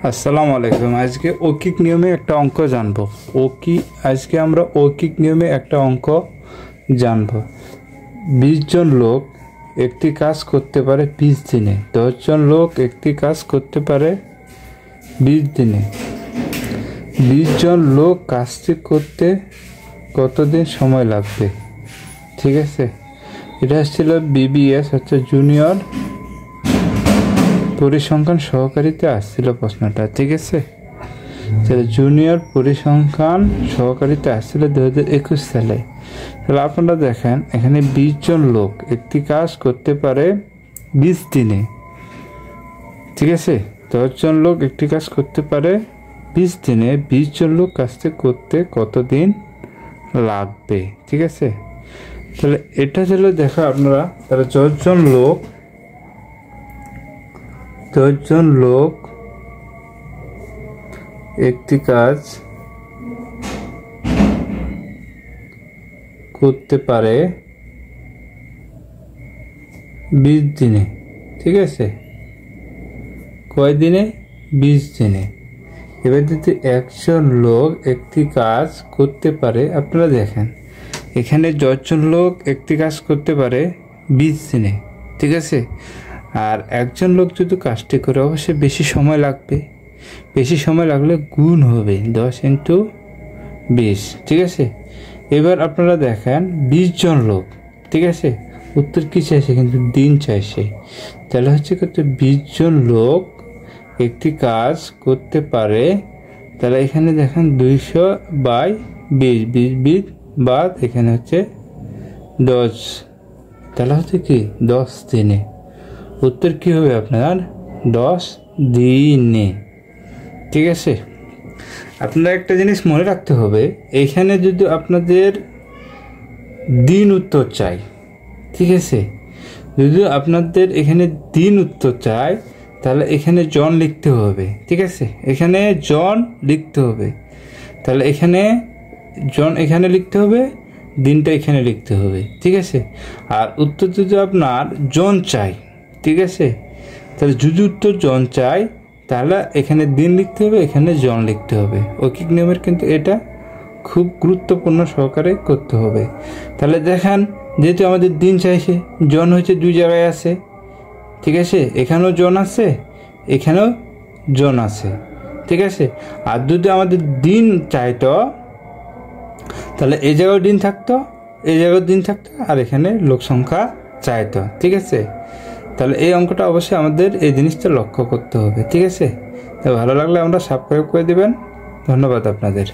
আসসালামু আলাইকুম। আজকে ঐকিক নিয়মে একটা অঙ্ক জানবো। আজকে আমরা ঐকিক নিয়মে একটা অঙ্ক জানবো। 20 জন লোক একটি কাজ করতে পারে 20 দিনে। 10 জন লোক একটি কাজ করতে পারে 20 দিনে। 20 জন লোক কাজটি করতে কতদিন সময় লাগবে? ঠিক আছে, এটা ছিল বিবিএস হচ্ছে জুনিয়র পরিসংখ্যান সহকারীতে আসছিল প্রশ্নটা। ঠিক আছে, জুনিয়র পরিসংখ্যান সহকারীতে আসছিল 2021 সালে। তাহলে আপনারা দেখেন এখানে 20 জন লোক একটি কাজ করতে পারে 20 দিনে। ঠিক আছে, 10 জন লোক একটি কাজ করতে পারে 20 দিনে। 20 জন লোক কাজটি করতে কতদিন লাগবে? ঠিক আছে, তাহলে এটা ছিল দেখা আপনারা, তাহলে 10 জন লোক একটি কাজ করতে পারে 20 দিনে। ঠিক আছে, কয় দিনে? 20 দিনে। এবার যদি 1জন লোক একটি কাজ করতে পারে, আপনারা দেখেন এখানে 10 জন লোক একটি কাজ করতে পারে 20 দিনে। ঠিক আছে, আর 1জন লোক যদি কাজটি করে অবশ্যই বেশি সময় লাগবে। বেশি সময় লাগলে গুণ হবে 10 × 20। ঠিক আছে, এবার আপনারা দেখেন 20 জন লোক। ঠিক আছে, উত্তর কি চাইছে? কিন্তু দিন চাইছে। তাহলে হচ্ছে কত? 20 জন লোক একটি কাজ করতে পারে। তাহলে এখানে দেখেন 200/20 বাদ এখানে হচ্ছে 10। তাহলে হচ্ছে কি 10 দিনে। উত্তর কি হবে আপনার? 10 দিনে। ঠিক আছে, আপনারা একটা জিনিস মনে রাখতে হবে, এখানে যদি আপনাদের দিন উত্তর চাই, ঠিক আছে, যদি আপনাদের এখানে দিন উত্তর চাই তাহলে এখানে জন লিখতে হবে। ঠিক আছে, এখানে জন লিখতে হবে। তাহলে এখানে জন এখানে লিখতে হবে, দিনটা এখানে লিখতে হবে। ঠিক আছে, আর উত্তর যদি আপনার জন চাই, ঠিক আছে, তাহলে যদি উত্তর জন চাই তাহলে এখানে দিন লিখতে হবে, এখানে জন লিখতে হবে। ঐকিক নিয়মের কিন্তু এটা খুব গুরুত্বপূর্ণ সহকারে করতে হবে। তাহলে দেখেন যেহেতু আমাদের দিন চাইছে, জন হচ্ছে 2 জায়গায় আছে। ঠিক আছে, এখানেও জন আছে, এখানেও জন আছে। ঠিক আছে, আর যদি আমাদের দিন চাইতো তাহলে এই জায়গায় দিন থাকতো, এই জায়গায় দিন থাকতো, আর এখানে লোক সংখ্যা চাইতো। ঠিক আছে, তাহলে এই অঙ্কটা অবশ্যই আমাদের এই জিনিসটা লক্ষ্য করতে হবে। ঠিক আছে, তো ভালো লাগলে আমরা সাবস্ক্রাইব করে দিবেন। ধন্যবাদ আপনাদের।